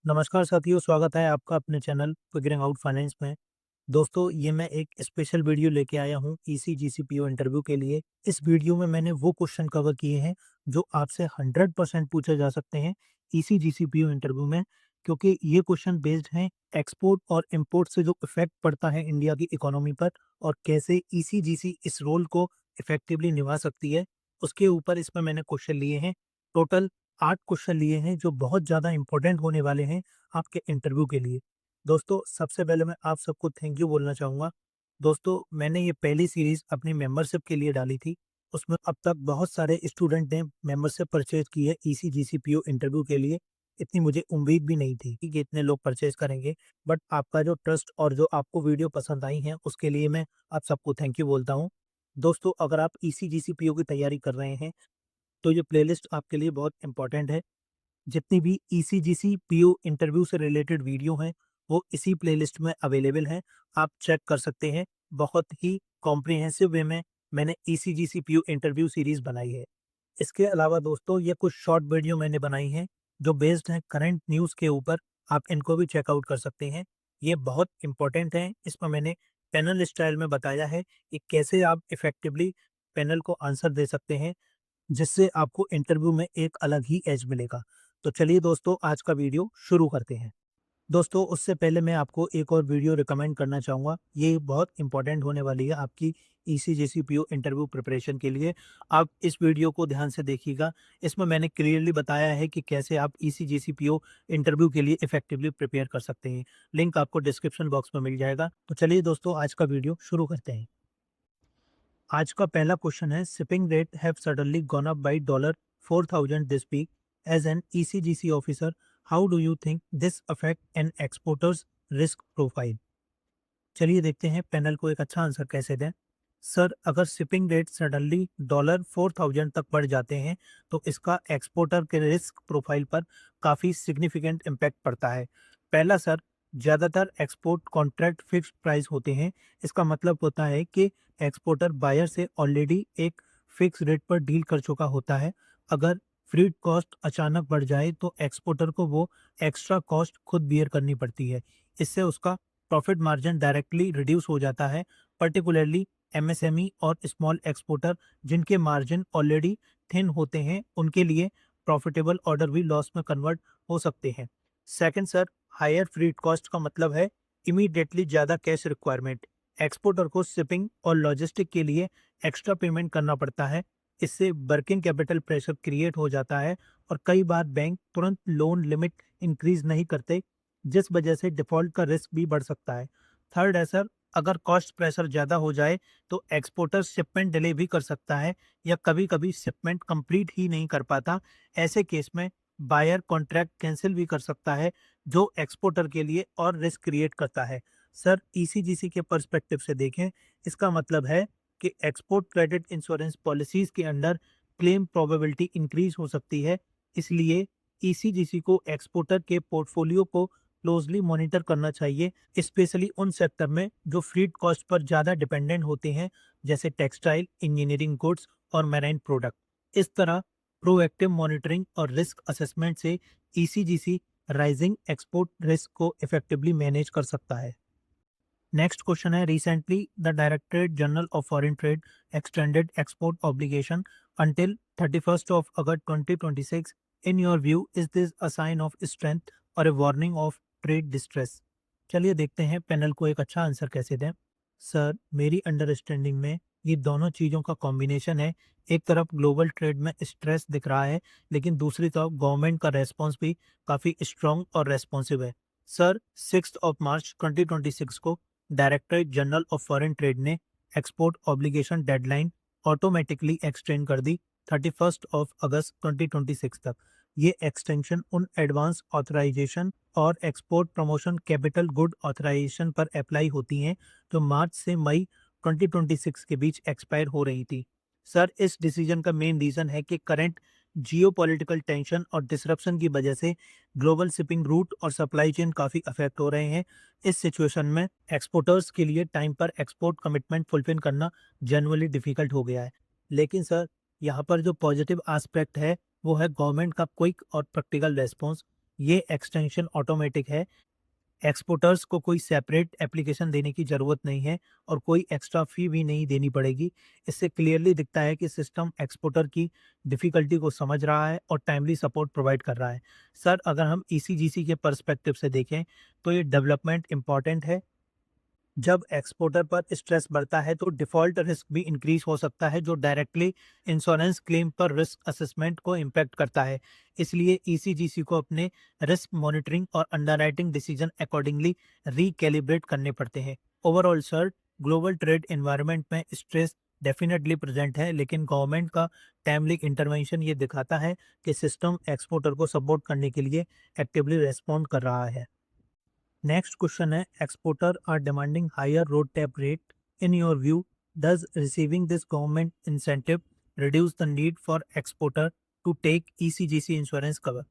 नमस्कार साथियों, स्वागत है आपका अपने चैनल फिगरिंग आउट फाइनेंस में। दोस्तों, ये मैं एक स्पेशल वीडियो लेके आया हूँ ईसीजीसीपीओ इंटरव्यू के लिए। इस वीडियो में मैंने वो क्वेश्चन कवर किए हैं जो आपसे 100% पूछे जा सकते हैं ईसीजीसीपीओ इंटरव्यू में, क्योंकि ये क्वेश्चन बेस्ड हैं एक्सपोर्ट और इंपोर्ट से जो इफेक्ट पड़ता है इंडिया की इकोनॉमी पर और कैसे ईसीजीसी इस रोल को इफेक्टिवली निभा सकती है, उसके ऊपर इसमें मैंने क्वेश्चन लिए हैं। टोटल 8 क्वेश्चन लिए हैं जो बहुत ज़्यादा इंपॉर्टेंट होने वाले हैं आपके इंटरव्यू के लिए। दोस्तों, सबसे पहले मैं आप सबको थैंक यू बोलना चाहूँगा। दोस्तों, मैंने ये पहली सीरीज़ अपनी मेंबरशिप के लिए डाली थी। उसमें अब तक बहुत सारे स्टूडेंट ने मेंबरशिप परचेज़ की है ईसीजीसीपीओ इंटरव्यू के लिए। इतनी मुझे उम्मीद भी नहीं थी कि इतने लोग परचेज़ करेंगे। बट आपका जो ट्रस्ट और जो आपको वीडियो पसंद आई हैं, उसके लिए मैं आप सबको थैंक यू बोलता हूँ। दोस्तों, अगर आप ईसीजीसीपीओ की तैयारी कर रहे हैं, तो ये प्लेलिस्ट आपके लिए बहुत इम्पोर्टेंट है। जितनी भी ईसीजीसी पीओ इंटरव्यू से रिलेटेड वीडियो हैं, वो इसी प्लेलिस्ट में अवेलेबल हैं। आप चेक कर सकते हैं। बहुत ही कॉम्प्रिहेंसिव वे में मैंने ईसीजीसी पीओ इंटरव्यू सीरीज़ बनाई है। इसके अलावा दोस्तों, ये कुछ शॉर्ट वीडियो मैंने बनाई हैं, जो बेस्ड हैं करंट न्यूज़ के ऊपर। आप इनको भी चेकआउट कर सकते हैं। ये बहुत इम्पोर्टेंट हैं। इसमें मैंने पैनल स्टाइल में बताया है कि कैसे आप इफ़ेक्टिवली पैनल को आंसर दे सकते हैं, जिससे आपको इंटरव्यू में एक अलग ही एज मिलेगा। तो चलिए दोस्तों, आज का वीडियो शुरू करते हैं। दोस्तों, उससे पहले मैं आपको एक और वीडियो रिकमेंड करना चाहूँगा। ये बहुत इंपॉर्टेंट होने वाली है आपकी ईसीजीसीपीओ इंटरव्यू प्रिपरेशन के लिए। आप इस वीडियो को ध्यान से देखिएगा। इसमें मैंने क्लियरली बताया है कि कैसे आप ईसीजीसीपीओ इंटरव्यू के लिए इफेक्टिवली प्रिपेयर कर सकते हैं। लिंक आपको डिस्क्रिप्शन बॉक्स में मिल जाएगा। तो चलिए दोस्तों, आज का वीडियो शुरू करते हैं। आज का पहला क्वेश्चन है, shipping rate have suddenly gone up by $4000 this week as an ECGC officer, how do you think this affect an exporters risk profile. चलिए देखते हैं पैनल को एक अच्छा आंसर कैसे दें। सर, अगर शिपिंग रेट सडनली $4000 तक बढ़ जाते हैं, तो इसका एक्सपोर्टर के रिस्क प्रोफाइल पर काफ़ी सिग्निफिकेंट इम्पैक्ट पड़ता है। पहला सर, ज़्यादातर एक्सपोर्ट कॉन्ट्रैक्ट फिक्स्ड प्राइस होते हैं। इसका मतलब होता है कि एक्सपोर्टर बायर से ऑलरेडी एक फिक्स रेट पर डील कर चुका होता है। अगर फ्रीट कॉस्ट अचानक बढ़ जाए, तो एक्सपोर्टर को वो एक्स्ट्रा कॉस्ट खुद बियर करनी पड़ती है। इससे उसका प्रॉफिट मार्जिन डायरेक्टली रिड्यूस हो जाता है। पर्टिकुलरली एमएसएमई और स्मॉल एक्सपोर्टर, जिनके मार्जिन ऑलरेडी थिन होते हैं, उनके लिए प्रॉफिटेबल ऑर्डर भी लॉस में कन्वर्ट हो सकते हैं। सेकंड सर, हायर फ्रीट कॉस्ट का मतलब है इमीडिएटली ज़्यादा कैश रिक्वायरमेंट। एक्सपोर्टर को शिपिंग और लॉजिस्टिक के लिए एक्स्ट्रा पेमेंट करना पड़ता है। इससे वर्किंग कैपिटल प्रेशर क्रिएट हो जाता है और कई बार बैंक तुरंत लोन लिमिट इंक्रीज नहीं करते, जिस वजह से डिफ़ॉल्ट का रिस्क भी बढ़ सकता है। थर्ड है सर, अगर कॉस्ट प्रेशर ज़्यादा हो जाए, तो एक्सपोर्टर शिपमेंट डिले भी कर सकता है या कभी-कभी शिपमेंट कंप्लीट ही नहीं कर पाता। ऐसे केस में बायर कॉन्ट्रैक्ट कैंसिल भी कर सकता है, जो एक्सपोर्टर के लिए और रिस्क क्रिएट करता है। सर, ईसीजीसी के पर्सपेक्टिव से देखें, इसका मतलब है कि एक्सपोर्ट क्रेडिट इंश्योरेंस पॉलिसीज़ के अंडर क्लेम प्रोबेबिलिटी इंक्रीज़ हो सकती है। इसलिए ईसीजीसी को एक्सपोर्टर के पोर्टफोलियो को क्लोजली मॉनिटर करना चाहिए, स्पेशली उन सेक्टर में जो फ्रीट कॉस्ट पर ज़्यादा डिपेंडेंट होते हैं, जैसे टेक्सटाइल, इंजीनियरिंग गुड्स और मैराइन प्रोडक्ट। इस तरह प्रोएक्टिव मॉनिटरिंग और रिस्क असेसमेंट से ईसीजीसी राइजिंग एक्सपोर्ट रिस्क को इफेक्टिवली मैनेज कर सकता है। नेक्स्ट क्वेश्चन है, recently the directorate general of foreign trade extended export obligation until 31st of August 2026। In your view, is this a sign of strength और a warning of trade distress. चलिए देखते हैं panel को एक अच्छा answer कैसे दें। सर, मेरी अंडरस्टैंडिंग में ये दोनों चीज़ों का कॉम्बिनेशन है। एक तरफ ग्लोबल ट्रेड में स्ट्रेस दिख रहा है, लेकिन दूसरी तरफ गवर्नमेंट का रेस्पॉन्स भी काफ़ी स्ट्रॉन्ग और रेस्पॉन्सिव है। सर, 6 मार्च 2026 को directorate general of foreign trade ने export obligation deadline automatically extend कर दी 31 अगस्त 2026 तक। ये एक्सटेंशन उन एडवांस ऑथराइजेशन और export promotion capital good authorisation पर अप्लाई होती हैं, जो मार्च से मई 2026 के बीच एक्सपायर हो रही थी। सर, इस डिसीजन का मेन रीज़न है कि करंट जियोपॉलिटिकल टेंशन और डिसरप्शन की वजह से ग्लोबल शिपिंग रूट और सप्लाई चेन काफ़ी अफेक्ट हो रहे हैं। इस सिचुएशन में एक्सपोर्टर्स के लिए टाइम पर एक्सपोर्ट कमिटमेंट फुलफिल करना जनरली डिफिकल्ट हो गया है। लेकिन सर, यहाँ पर जो पॉजिटिव एस्पेक्ट है, वो है गवर्नमेंट का क्विक और प्रैक्टिकल रेस्पॉन्स। ये एक्सटेंशन ऑटोमेटिक है। एक्सपोर्टर्स को कोई सेपरेट एप्लीकेशन देने की ज़रूरत नहीं है और कोई एक्स्ट्रा फ़ी भी नहीं देनी पड़ेगी। इससे क्लियरली दिखता है कि सिस्टम एक्सपोर्टर की डिफ़िकल्टी को समझ रहा है और टाइमली सपोर्ट प्रोवाइड कर रहा है। सर, अगर हम ईसीजीसी के पर्सपेक्टिव से देखें, तो ये डेवलपमेंट इम्पॉर्टेंट है। जब एक्सपोर्टर पर स्ट्रेस बढ़ता है तो डिफ़ॉल्ट रिस्क भी इंक्रीज़ हो सकता है, जो डायरेक्टली इंश्योरेंस क्लेम पर रिस्क असेसमेंट को इम्पैक्ट करता है। इसलिए ईसीजीसी को अपने रिस्क मॉनिटरिंग और अंडरराइटिंग डिसीजन अकॉर्डिंगली रीकैलिब्रेट करने पड़ते हैं। Overall sir, global trade environment में स्ट्रेस डेफिनेटली प्रेज़ेंट है, लेकिन गवर्नमेंट का टाइमली इंटरवेंशन ये दिखाता है कि सिस्टम एक्सपोर्टर को सपोर्ट करने के लिए एक्टिवली रिस्पॉन्ड कर रहा है। नेक्स्ट क्वेश्चन है, exporter are demanding higher RoDTEP rate. In your view, does receiving this government incentive reduce the need for exporter to take ECGC insurance cover?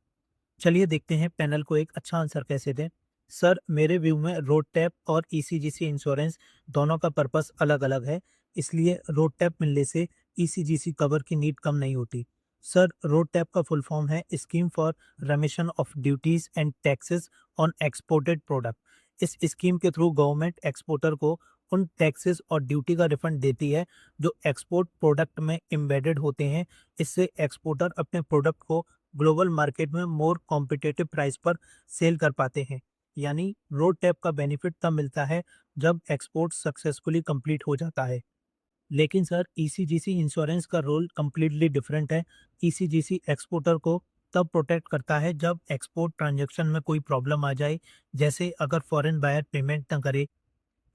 चलिए देखते हैं पैनल को एक अच्छा आंसर कैसे दें। सर, मेरे व्यू में रोड टैप और ईसीजीसी इंश्योरेंस दोनों का पर्पस अलग अलग है, इसलिए रोड टैप मिलने से ईसीजीसी कवर की नीड कम नहीं होती। सर, रोड टैप का फुल फॉर्म है scheme for रेमिशन of duties and taxes on exported product. इस स्कीम के थ्रू गवर्नमेंट एक्सपोर्टर को उन टैक्सेस और ड्यूटी का रिफंड देती है जो एक्सपोर्ट प्रोडक्ट में एम्बेडेड होते हैं। इससे एक्सपोर्टर अपने प्रोडक्ट को ग्लोबल मार्केट में मोर कॉम्पिटिटिव प्राइस पर सेल कर पाते हैं। यानी रोड टैप का बेनिफिट तब मिलता है जब एक्सपोर्ट सक्सेसफुली कंप्लीट हो जाता है। लेकिन सर, ईसीजीसी इंश्योरेंस का रोल कंप्लीटली डिफरेंट है। ईसीजीसी एक्सपोर्टर को तब प्रोटेक्ट करता है जब एक्सपोर्ट ट्रांजैक्शन में कोई प्रॉब्लम आ जाए, जैसे अगर फॉरेन बायर पेमेंट ना करे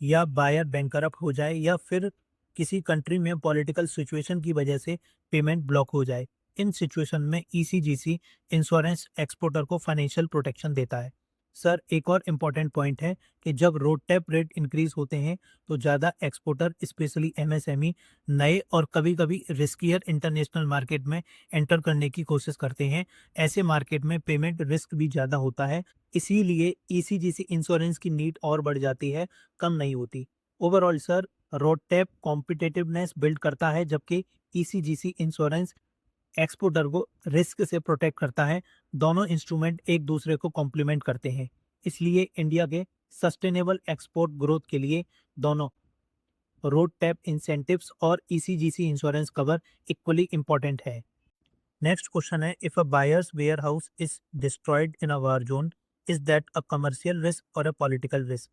या बायर बैंकरप्ट हो जाए या फिर किसी कंट्री में पॉलिटिकल सिचुएशन की वजह से पेमेंट ब्लॉक हो जाए। इन सिचुएशन में ईसीजीसी इंश्योरेंस एक्सपोर्टर को फाइनेंशियल प्रोटेक्शन देता है। सर, एक और इम्पॉर्टेंट पॉइंट है कि जब रोड टैप रेट इंक्रीज होते हैं तो ज़्यादा एक्सपोर्टर, स्पेशली एमएसएमई, नए और कभी कभी रिस्कियर इंटरनेशनल मार्केट में एंटर करने की कोशिश करते हैं। ऐसे मार्केट में पेमेंट रिस्क भी ज़्यादा होता है, इसीलिए ईसीजीसी इंश्योरेंस की नीड और बढ़ जाती है, कम नहीं होती। Overall sir, road tap competitiveness build करता है, जबकि ईसीजीसी इंश्योरेंस एक्सपोर्टर को रिस्क से प्रोटेक्ट करता है। दोनों इंस्ट्रूमेंट एक दूसरे को कॉम्प्लीमेंट करते हैं। इसलिए इंडिया के सस्टेनेबल एक्सपोर्ट ग्रोथ के लिए दोनों रोड टैप इंसेंटिव्स और ECGC insurance cover equally important है। नेक्स्ट क्वेश्चन है, if a buyers warehouse is destroyed in a war zone, is that a commercial risk और अ पॉलिटिकल रिस्क?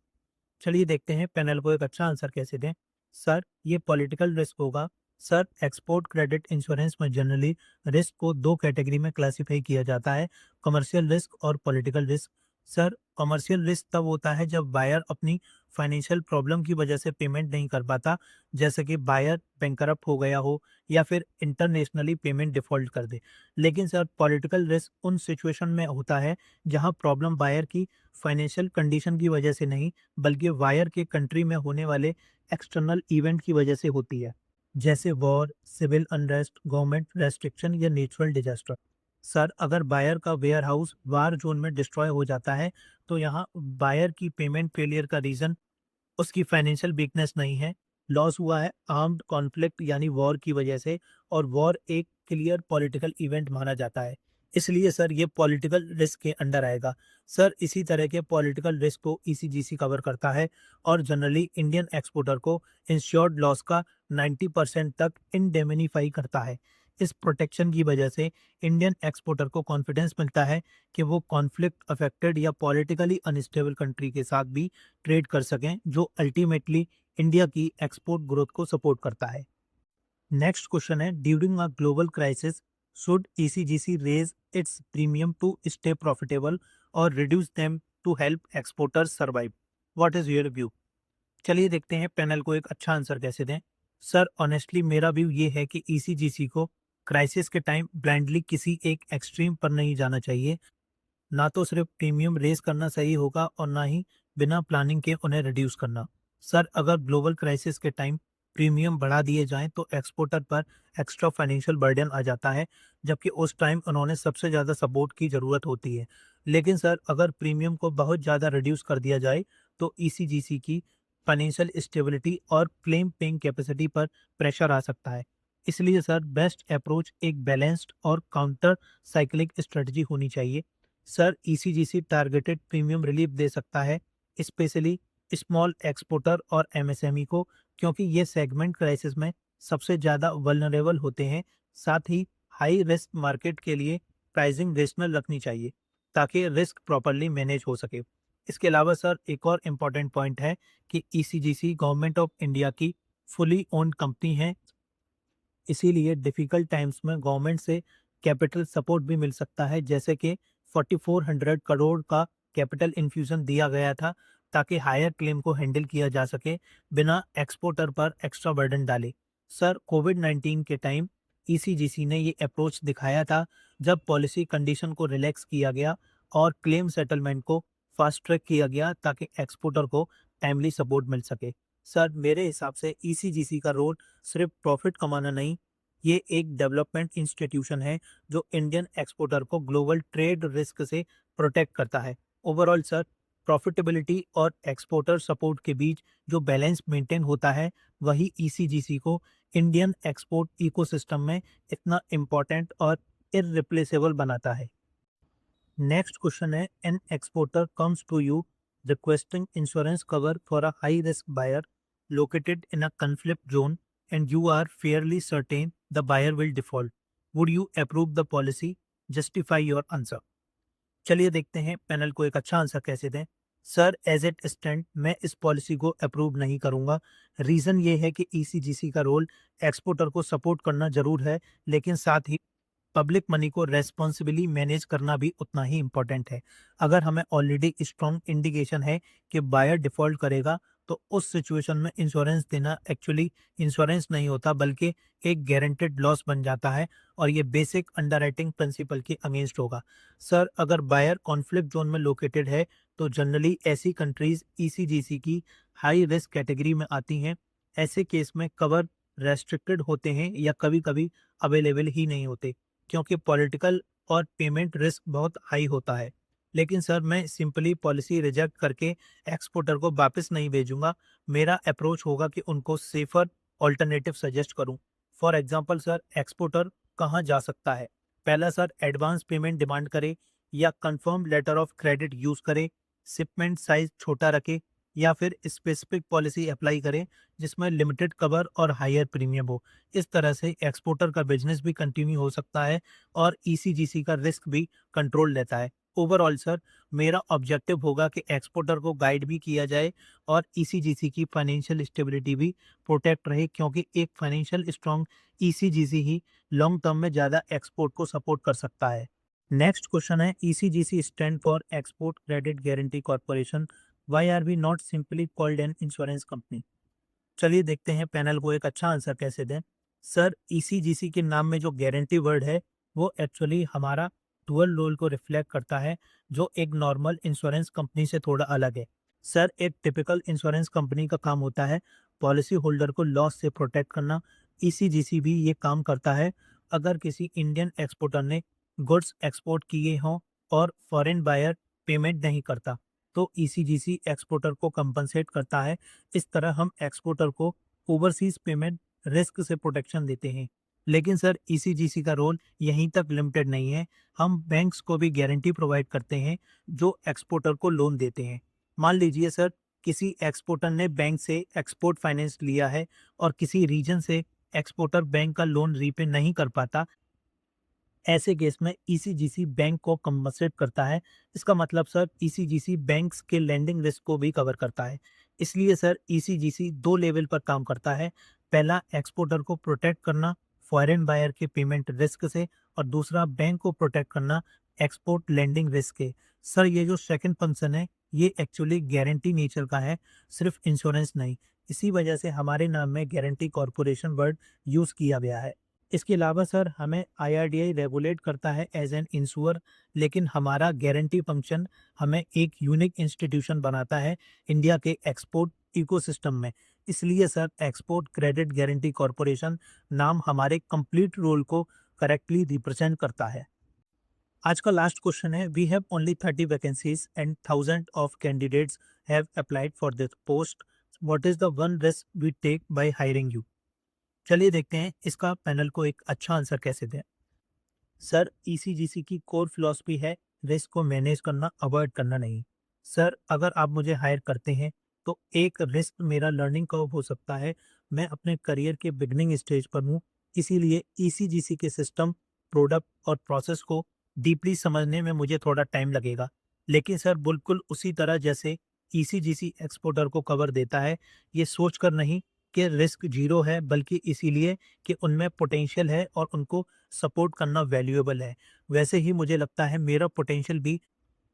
चलिए देखते हैं पैनल को एक अच्छा आंसर कैसे दें। सर, ये पॉलिटिकल रिस्क होगा। सर, एक्सपोर्ट क्रेडिट इंश्योरेंस में जनरली रिस्क को दो कैटेगरी में क्लासिफाई किया जाता है, कमर्शियल रिस्क और political risk. Sir, commercial risk तब होता है जब बायर अपनी फाइनेंशियल प्रॉब्लम की वजह से पेमेंट नहीं कर पाता, जैसे कि बायर बैंकरप्ट हो गया हो या फिर इंटरनेशनली पेमेंट डिफॉल्ट कर दे। लेकिन सर, पॉलिटिकल रिस्क उन सिचुएशन में होता है जहां प्रॉब्लम बायर की फाइनेंशियल कंडीशन की वजह से नहीं, बल्कि वायर के कंट्री में होने वाले एक्सटर्नल इवेंट की वजह से होती है, जैसे war, civil unrest, government restriction या नेचुरल डिजास्टर। सर, अगर बायर का वेयर हाउस वार जोन में डिस्ट्रॉय हो जाता है, तो यहाँ बायर की पेमेंट फेलियर का रीजन उसकी फाइनेंशियल वीकनेस नहीं है, लॉस हुआ है आर्म्ड कॉन्फ्लिक्ट यानी वॉर की वजह से, और वॉर एक क्लियर पॉलिटिकल इवेंट माना जाता है। इसलिए सर, ये पॉलिटिकल रिस्क के अंडर आएगा। सर, इसी तरह के पॉलिटिकल रिस्क को ईसीजीसी कवर करता है और जनरली इंडियन एक्सपोर्टर को इंश्योर्ड लॉस का 90% तक इंडेमनीफाई करता है। इस प्रोटेक्शन की वजह से इंडियन एक्सपोर्टर को कॉन्फिडेंस मिलता है कि वो कॉन्फ्लिक्ट अफेक्टेड या पॉलिटिकली अनस्टेबल कंट्री के साथ भी ट्रेड कर सकें, जो अल्टीमेटली इंडिया की एक्सपोर्ट ग्रोथ को सपोर्ट करता है। नेक्स्ट क्वेश्चन है, during a global crisis should ECGC raise its premium to stay profitable और reduce them to help exporters survive? What is your view? चलिए देखते हैं पैनल को एक अच्छा आंसर कैसे दें। सर, ऑनेस्टली मेरा व्यू ये है कि ईसीजीसी को क्राइसिस के टाइम ब्लाइंडली किसी एक एक्सट्रीम पर नहीं जाना चाहिए। ना तो सिर्फ प्रीमियम रेज करना सही होगा और ना ही बिना प्लानिंग के उन्हें रिड्यूस करना। सर, अगर ग्लोबल क्राइसिस के टाइम प्रीमियम बढ़ा दिए जाएं तो एक्सपोर्टर पर एक्स्ट्रा फाइनेंशियल बर्डन आ जाता है, जबकि उस टाइम उन्होंने सबसे ज़्यादा सपोर्ट की ज़रूरत होती है। लेकिन सर, अगर प्रीमियम को बहुत ज़्यादा रिड्यूस कर दिया जाए तो ईसीजीसी की फाइनेंशियल स्टेबिलिटी और क्लेम पेइंग कैपेसिटी पर प्रेशर आ सकता है। इसलिए सर, बेस्ट अप्रोच एक बैलेंस्ड और काउंटर साइक्लिक स्ट्रेटजी होनी चाहिए। Sir ECGC targeted premium relief दे सकता है, स्पेशली स्मॉल एक्सपोर्टर और एमएसएमई को, क्योंकि ये सेगमेंट क्राइसिस में सबसे ज़्यादा वल्नरेबल होते हैं। साथ ही हाई रिस्क मार्केट के लिए प्राइसिंग रेशनल रखनी चाहिए ताकि रिस्क प्रॉपर्ली मैनेज हो सके। इसके अलावा सर एक और इम्पॉर्टेंट पॉइंट है कि ईसीजीसी गवर्नमेंट ऑफ इंडिया की फुली ओन्ड कंपनी है, इसीलिए डिफिकल्ट टाइम्स में गवर्नमेंट से कैपिटल सपोर्ट भी मिल सकता है, जैसे कि 4400 करोड़ का कैपिटल इन्फ्यूजन दिया गया था ताकि हायर क्लेम को हैंडल किया जा सके बिना एक्सपोर्टर पर एक्स्ट्रा बर्डन डाले। सर कोविड-19 के टाइम ईसीजीसी ने ये अप्रोच दिखाया था जब पॉलिसी कंडीशन को रिलैक्स किया गया और क्लेम सेटलमेंट को फास्ट ट्रैक किया गया ताकि एक्सपोर्टर को टाइमली सपोर्ट मिल सके। सर मेरे हिसाब से ईसीजीसी का रोल सिर्फ प्रॉफिट कमाना नहीं, ये एक डेवलपमेंट इंस्टीट्यूशन है जो इंडियन एक्सपोर्टर को ग्लोबल ट्रेड रिस्क से प्रोटेक्ट करता है। ओवरऑल सर प्रॉफिटेबिलिटी और एक्सपोर्टर सपोर्ट के बीच जो बैलेंस मेंटेन होता है, वही ईसीजीसी को इंडियन एक्सपोर्ट इकोसिस्टम में इतना इम्पोर्टेंट और इररिप्लेसेबल बनाता है। नेक्स्ट क्वेश्चन है, an exporter comes to you requesting insurance cover for a high risk buyer located in a conflict zone and you are fairly certain the buyer will default. Would you approve the policy? Justify your answer. चलिए देखते हैं panel को एक अच्छा answer कैसे दें। Sir as it stand मैं इस पॉलिसी को अप्रूव नहीं करूंगा। रीजन ये है कि ईसीजीसी का रोल एक्सपोर्टर को सपोर्ट करना जरूर है, लेकिन साथ ही पब्लिक मनी को रेस्पॉन्सिबली मैनेज करना भी उतना ही इम्पोर्टेंट है। अगर हमें ऑलरेडी स्ट्रॉन्ग इंडिकेशन है कि बायर डिफॉल्ट करेगा, तो उस सिचुएशन में इंश्योरेंस देना एक्चुअली इंश्योरेंस नहीं होता बल्कि एक गारंटेड लॉस बन जाता है और ये बेसिक अंडरराइटिंग प्रिंसिपल के अगेंस्ट होगा। सर अगर बायर कॉन्फ्लिक्ट जोन में लोकेटेड है तो जनरली ऐसी कंट्रीज ईसीजीसी की हाई रिस्क कैटेगरी में आती हैं। ऐसे केस में कवर रेस्ट्रिक्टेड होते हैं या कभी कभी अवेलेबल ही नहीं होते, क्योंकि पॉलिटिकल और पेमेंट रिस्क बहुत हाई होता है। लेकिन सर मैं सिंपली पॉलिसी रिजेक्ट करके एक्सपोर्टर को वापस नहीं भेजूंगा। मेरा अप्रोच होगा कि उनको सेफर ऑल्टरनेटिव सजेस्ट करूं। फॉर एग्जांपल सर एक्सपोर्टर कहां जा सकता है? पहला सर एडवांस पेमेंट डिमांड करे या confirm letter of credit use करे, शिपमेंट साइज छोटा रखे या फिर स्पेसिफिक पॉलिसी अप्लाई करें जिसमें लिमिटेड कवर और हायर प्रीमियम हो। इस तरह से एक्सपोर्टर का बिजनेस भी कंटिन्यू हो सकता है और ईसीजीसी का रिस्क भी कंट्रोल लेता है। ओवरऑल सर मेरा ऑब्जेक्टिव होगा कि एक्सपोर्टर को गाइड भी किया जाए और ईसीजीसी की फाइनेंशियल स्टेबिलिटी भी प्रोटेक्ट रहे, क्योंकि एक फाइनेंशियल स्ट्रॉन्ग ईसीजीसी ही लॉन्ग टर्म में ज़्यादा एक्सपोर्ट को सपोर्ट कर सकता है। नेक्स्ट क्वेश्चन है, ECGC stand for export credit guarantee corporation, why are we not simply called an insurance company? चलिए देखते हैं पैनल को एक अच्छा आंसर कैसे दें। सर ईसीजीसी के नाम में जो गारंटी वर्ड है वो एक्चुअली हमारा डुअल रोल को रिफ्लेक्ट करता है, जो एक नॉर्मल इंश्योरेंस कंपनी से थोड़ा अलग है। सर एक टिपिकल इंश्योरेंस कंपनी का काम होता है पॉलिसी होल्डर को लॉस से प्रोटेक्ट करना। ईसीजीसी भी ये काम करता है। अगर किसी इंडियन एक्सपोर्टर ने गुड्स एक्सपोर्ट किए हों और फॉरेन बायर पेमेंट नहीं करता, तो ईसीजीसी एक्सपोर्टर को कंपनसेट करता है। इस तरह हम एक्सपोर्टर को ओवरसीज पेमेंट रिस्क से प्रोटेक्शन देते हैं। लेकिन सर ईसीजीसी का रोल यहीं तक लिमिटेड नहीं है। हम बैंक्स को भी गारंटी प्रोवाइड करते हैं जो एक्सपोर्टर को लोन देते हैं। मान लीजिए सर किसी एक्सपोर्टर ने बैंक से एक्सपोर्ट फाइनेंस लिया है और किसी रीजन से एक्सपोर्टर बैंक का लोन रीपे नहीं कर पाता। ऐसे केस में ईसीजीसी बैंक को कंपनसेट करता है। इसका मतलब सर ईसीजीसी बैंक्स के लेंडिंग रिस्क को भी कवर करता है। इसलिए सर ईसीजीसी दो लेवल पर काम करता है। पहला एक्सपोर्टर को प्रोटेक्ट करना फॉरेन बायर के पेमेंट रिस्क से, और दूसरा बैंक को प्रोटेक्ट करना एक्सपोर्ट लेंडिंग रिस्क के। सर ये जो सेकंड फंक्शन है ये एक्चुअली गारंटी नेचर का है, सिर्फ इंश्योरेंस नहीं। इसी वजह से हमारे नाम में गारंटी कॉरपोरेशन वर्ड यूज किया गया है। इसके अलावा सर हमें आईआरडीआई रेगुलेट करता है एज एन इंश्योर, लेकिन हमारा गारंटी फंक्शन हमें एक यूनिक इंस्टीट्यूशन बनाता है इंडिया के एक्सपोर्ट इकोसिस्टम में। इसलिए sir export credit guarantee corporation नाम हमारे कंप्लीट रोल को करेक्टली रिप्रेजेंट करता है। आज का लास्ट क्वेश्चन है, we have only 30 vacancies and thousand of candidates have applied for this post, what is the one risk we take by hiring you? चलिए देखते हैं इसका पैनल को एक अच्छा आंसर कैसे दें। सर ईसीजीसी की कोर फिलॉसफी है रिस्क को मैनेज करना, अवॉइड करना नहीं। सर, अगर आप मुझे हायर करते हैं, तो एक रिस्क मेरा लर्निंग कर्व हो सकता है। मैं अपने करियर के बिगिनिंग स्टेज पर हूँ, इसीलिए ईसीजीसी के सिस्टम, प्रोडक्ट और प्रोसेस को डीपली समझने में मुझे थोड़ा टाइम लगेगा। लेकिन सर, बिल्कुल उसी तरह जैसे ईसीजीसी एक्सपोर्टर को कवर देता है, ये सोचकर नहीं कि रिस्क ज़ीरो है, बल्कि इसीलिए कि उनमें पोटेंशियल है और उनको सपोर्ट करना वैल्यूएबल है। वैसे ही मुझे लगता है मेरा पोटेंशियल भी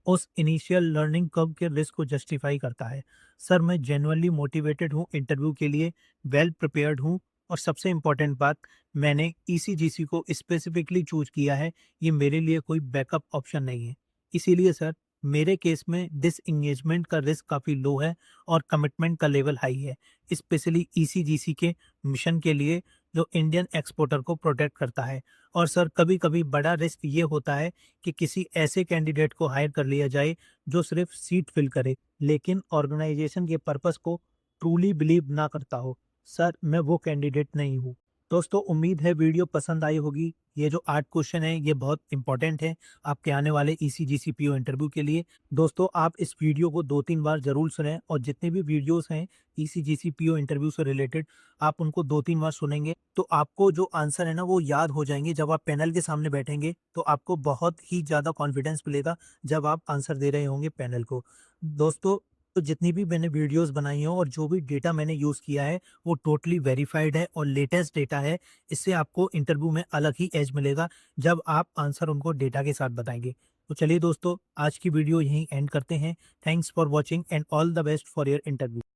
उस इनिशियल लर्निंग कर्व के रिस्क को जस्टिफाई करता है। सर, मैं जेन्युइनली मोटिवेटेड हूँ इंटरव्यू के लिए, वेल प्रिपेयर्ड हूँ और सबसे इम्पोर्टेंट बात, मैंने ईसीजीसी को स्पेसिफिकली चूज़ किया है, ये मेरे लिए कोई बैकअप ऑप्शन नहीं है। इसीलिए सर, मेरे केस में डिसएंगेजमेंट का रिस्क काफ़ी लो है और कमिटमेंट का लेवल हाई है, स्पेशली ईसीजीसी के मिशन के लिए जो इंडियन एक्सपोर्टर को प्रोटेक्ट करता है। और सर, कभी-कभी बड़ा रिस्क ये होता है कि किसी ऐसे कैंडिडेट को हायर कर लिया जाए जो सिर्फ सीट फिल करे, लेकिन ऑर्गेनाइजेशन के पर्पस को ट्रूली बिलीव ना करता हो। सर, मैं वो कैंडिडेट नहीं हूँ। दोस्तों, उम्मीद है वीडियो पसंद आई होगी। ये जो 8 क्वेश्चन है, ये बहुत इंपॉर्टेंट है आपके आने वाले ईसीजीसी पीओ इंटरव्यू के लिए। दोस्तों, आप इस वीडियो को 2-3 बार ज़रूर सुनें और जितने भी वीडियोस हैं ईसीजीसी पीओ इंटरव्यू से रिलेटेड, आप उनको 2-3 बार सुनेंगे, तो आपको जो आंसर है ना, वो याद हो जाएँगे। जब आप पैनल के सामने बैठेंगे, तो आपको बहुत ही ज़्यादा कॉन्फिडेंस मिलेगा जब आप आंसर दे रहे होंगे पैनल को। दोस्तों, तो जितनी भी मैंने वीडियोज़ बनाई हैं और जो भी डेटा मैंने यूज़ किया है, वो टोटली वेरिफाइड है और लेटेस्ट डेटा है। इससे आपको इंटरव्यू में अलग ही एज मिलेगा जब आप आंसर उनको डेटा के साथ बताएँगे। तो चलिए दोस्तों, आज की वीडियो यहीं एंड करते हैं। Thanks for watching and all the best for your interview.